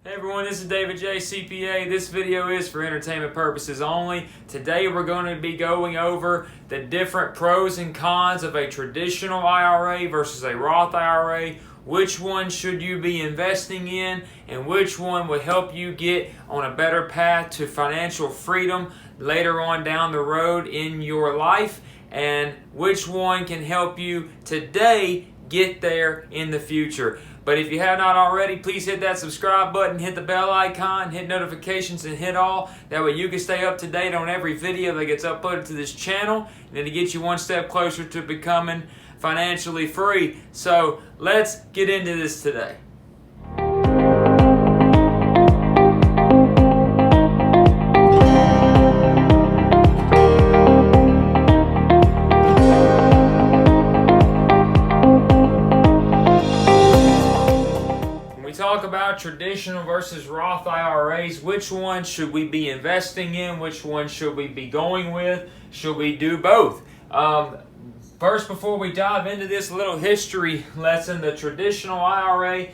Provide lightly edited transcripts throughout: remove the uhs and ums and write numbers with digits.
Hey everyone, this is David J. CPA. This video is for entertainment purposes only. Today we're going to be going over the different pros and cons of a traditional IRA versus a Roth IRA. Which one should you be investing in, and which one would help you get on a better path to financial freedom later on down the road in your life, and which one can help you today get there in the future. But if you have not already, please hit that subscribe button, hit the bell icon, hit notifications, and hit all. That way you can stay up to date on every video that gets uploaded to this channel, and to get you one step closer to becoming financially free. So let's get into this today. Talk about traditional versus Roth IRAs. Which one should we be investing in? Which one should we be going with? Should we do both? First, before we dive into this little history lesson, the traditional IRA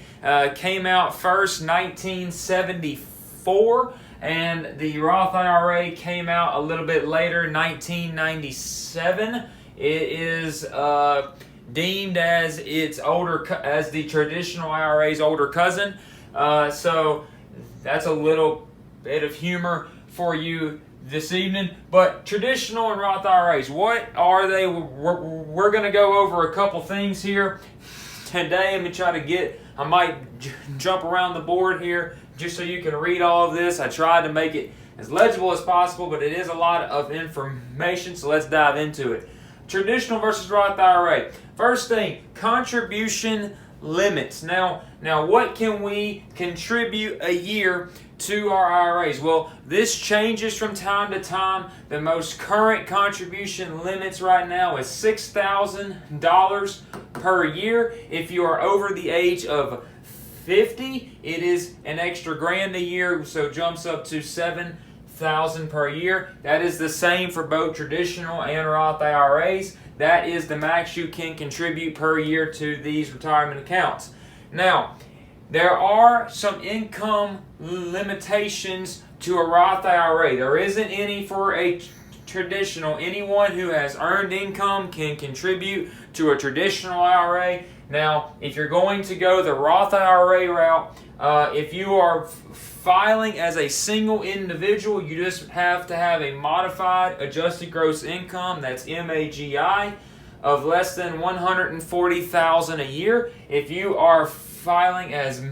came out first 1974, and the Roth IRA came out a little bit later, 1997. It is deemed as the traditional IRA's older cousin. So that's a little bit of humor for you this evening. But traditional and Roth IRAs, what are they? We're going to go over a couple things here today. I might jump around the board here just so you can read all of this. I tried to make it as legible as possible, but it is a lot of information, so let's dive into it. Traditional versus Roth IRA. First thing, contribution limits. Now what can we contribute a year to our IRAs? Well, this changes from time to time. The most current contribution limits right now is $6,000 per year. If you are over the age of 50, it is an extra $1,000 a year, so it jumps up to $7,000 per year. That is the same for both traditional and Roth IRAs. That is the max you can contribute per year to these retirement accounts. Now, there are some income limitations to a Roth IRA. There isn't any for a traditional. Anyone who has earned income can contribute to a traditional IRA. Now, if you're going to go the Roth IRA route, if you are filing as a single individual, you just have to have a modified adjusted gross income, that's MAGI, of less than $140,000 a year. If you are filing as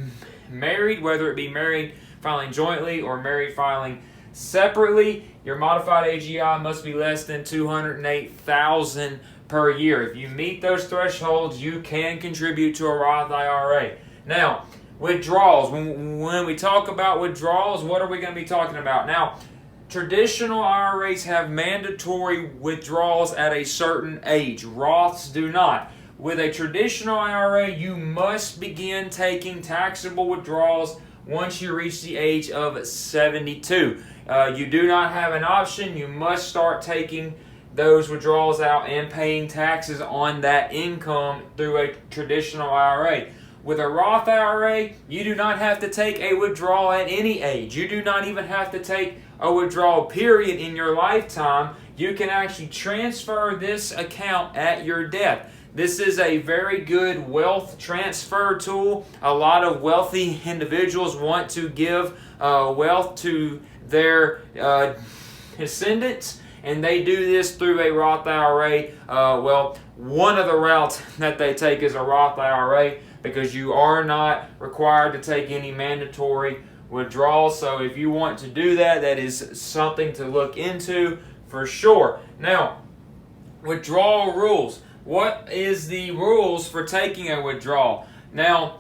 married, whether it be married filing jointly or married filing separately, your modified AGI must be less than $208,000 per year. If you meet those thresholds, you can contribute to a Roth IRA. Now, withdrawals. When we talk about withdrawals, what are we going to be talking about? Now, traditional IRAs have mandatory withdrawals at a certain age. Roths do not. With a traditional IRA, you must begin taking taxable withdrawals once you reach the age of 72. You do not have an option. You must start taking those withdrawals out and paying taxes on that income through a traditional IRA. With a Roth IRA, you do not have to take a withdrawal at any age. You do not even have to take a withdrawal period in your lifetime. You can actually transfer this account at your death. This is a very good wealth transfer tool. A lot of wealthy individuals want to give wealth to their descendants, and they do this through a Roth IRA. One of the routes that they take is a Roth IRA, because you are not required to take any mandatory withdrawals. So if you want to do that, that is something to look into for sure. Now, withdrawal rules. What is the rules for taking a withdrawal? Now,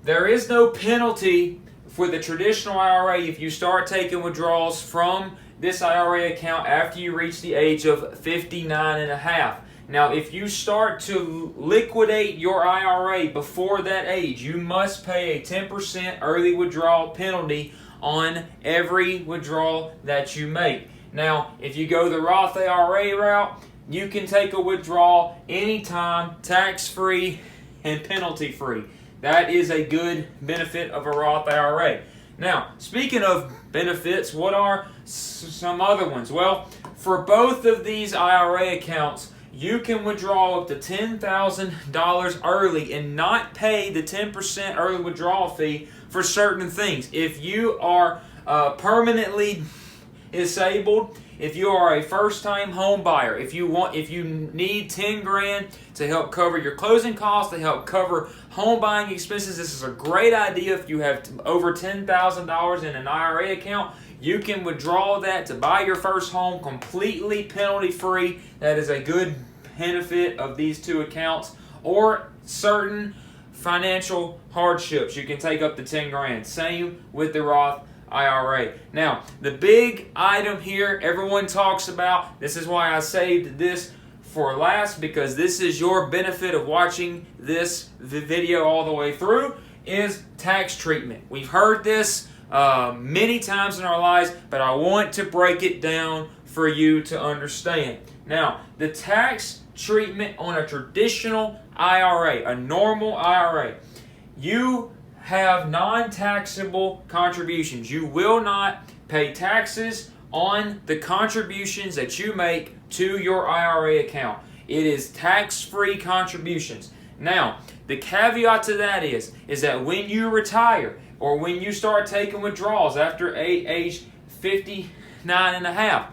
there is no penalty for the traditional IRA if you start taking withdrawals from this IRA account after you reach the age of 59 and a half. Now, if you start to liquidate your IRA before that age, you must pay a 10% early withdrawal penalty on every withdrawal that you make. Now, if you go the Roth IRA route, you can take a withdrawal anytime, tax-free and penalty-free. That is a good benefit of a Roth IRA. Now, speaking of benefits, what are some other ones? Well, for both of these IRA accounts, you can withdraw up to $10,000 early and not pay the 10% early withdrawal fee for certain things. If you are permanently disabled, if you are a first-time home buyer, if you need 10 grand to help cover your closing costs, to help cover home buying expenses, this is a great idea. If you have over $10,000 in an IRA account, you can withdraw that to buy your first home completely penalty-free. That is a good benefit of these two accounts. Or certain financial hardships, you can take up to 10 grand. Same with the Roth IRA. Now, the big item here everyone talks about, this is why I saved this for last, because this is your benefit of watching this video all the way through, is tax treatment. We've heard this many times in our lives, but I want to break it down for you to understand. Now, the tax treatment on a traditional IRA, a normal IRA, you have non-taxable contributions. You will not pay taxes on the contributions that you make to your IRA account. It is tax-free contributions. Now, the caveat to that is that when you retire or when you start taking withdrawals after age 59 and a half,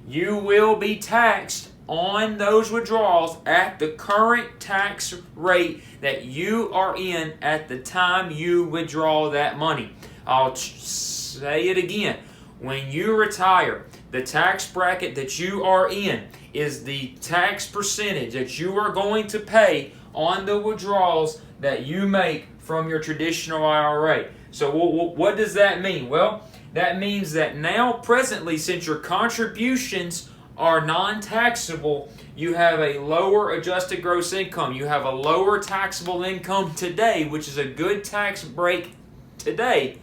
you will be taxed on those withdrawals at the current tax rate that you are in at the time you withdraw that money. I'll say it again. When you retire, the tax bracket that you are in is the tax percentage that you are going to pay on the withdrawals that you make from your traditional IRA. So what does that mean? Well, that means that now presently, since your contributions are non-taxable, you have a lower adjusted gross income. You have a lower taxable income today, which is a good tax break today,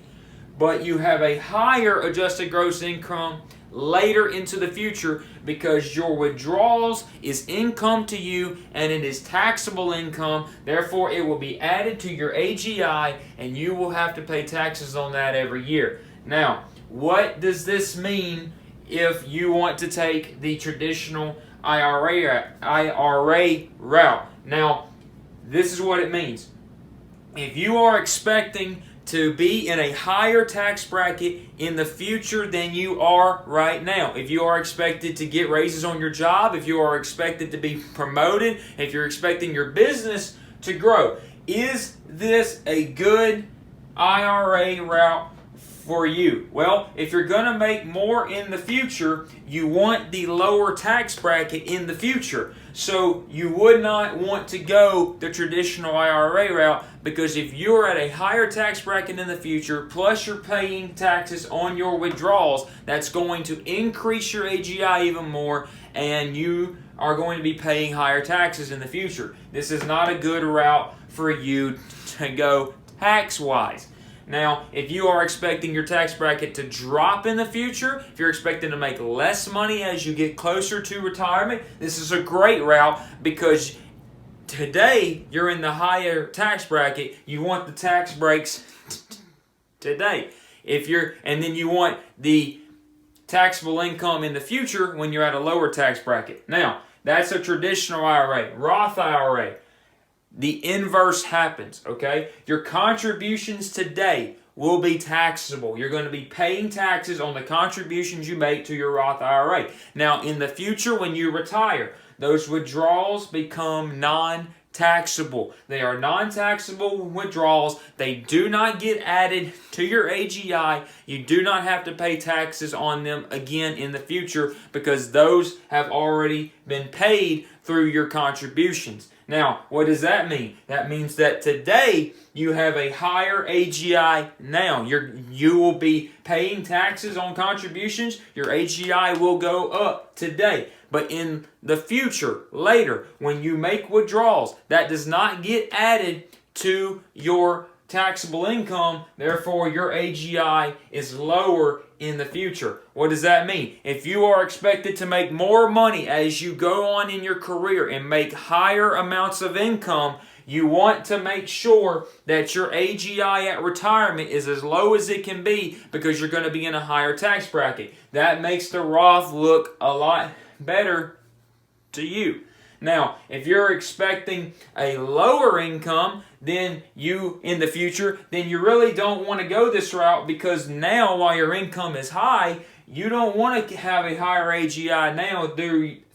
but you have a higher adjusted gross income later into the future because your withdrawals is income to you and it is taxable income. Therefore, it will be added to your AGI and you will have to pay taxes on that every year. Now, what does this mean if you want to take the traditional IRA route? Now, this is what it means. If you are expecting to be in a higher tax bracket in the future than you are right now, if you are expected to get raises on your job, if you are expected to be promoted, if you're expecting your business to grow, is this a good IRA route for you? Well, if you're going to make more in the future, you want the lower tax bracket in the future. So you would not want to go the traditional IRA route, because if you're at a higher tax bracket in the future, plus you're paying taxes on your withdrawals, that's going to increase your AGI even more, and you are going to be paying higher taxes in the future. This is not a good route for you to go tax-wise. Now, if you are expecting your tax bracket to drop in the future, if you're expecting to make less money as you get closer to retirement, this is a great route, because today you're in the higher tax bracket. You want the tax breaks today. And then you want the taxable income in the future when you're at a lower tax bracket. Now, that's a traditional IRA. Roth IRA, the inverse happens, okay? Your contributions today will be taxable. You're going to be paying taxes on the contributions you make to your Roth IRA. Now, in the future, when you retire, those withdrawals become non-taxable. They are non-taxable withdrawals. They do not get added to your AGI. You do not have to pay taxes on them again in the future, because those have already been paid through your contributions. Now, what does that mean? That means that today you have a higher AGI now. You will be paying taxes on contributions. Your AGI will go up today. But in the future, later, when you make withdrawals, that does not get added to your taxable income. Therefore, your AGI is lower in the future. What does that mean? If you are expected to make more money as you go on in your career and make higher amounts of income, You want to make sure that your AGI at retirement is as low as it can be because you're going to be in a higher tax bracket. That makes the Roth look a lot better to you. Now, if you're expecting a lower income than you in the future, then you really don't want to go this route, because now, while your income is high, you don't want to have a higher AGI now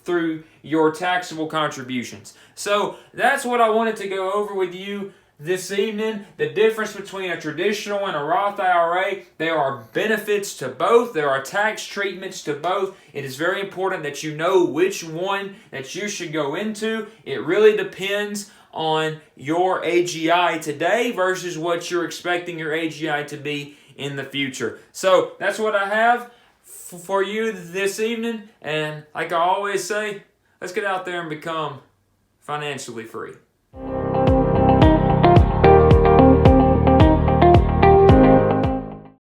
through your taxable contributions. So that's what I wanted to go over with you this evening. The difference between a traditional and a Roth IRA. There are benefits to both. There are tax treatments to both. It is very important that you know which one that you should go into. It really depends on your AGI today versus what you're expecting your AGI to be in the future. So that's what I have for you this evening. And like I always say, let's get out there and become financially free.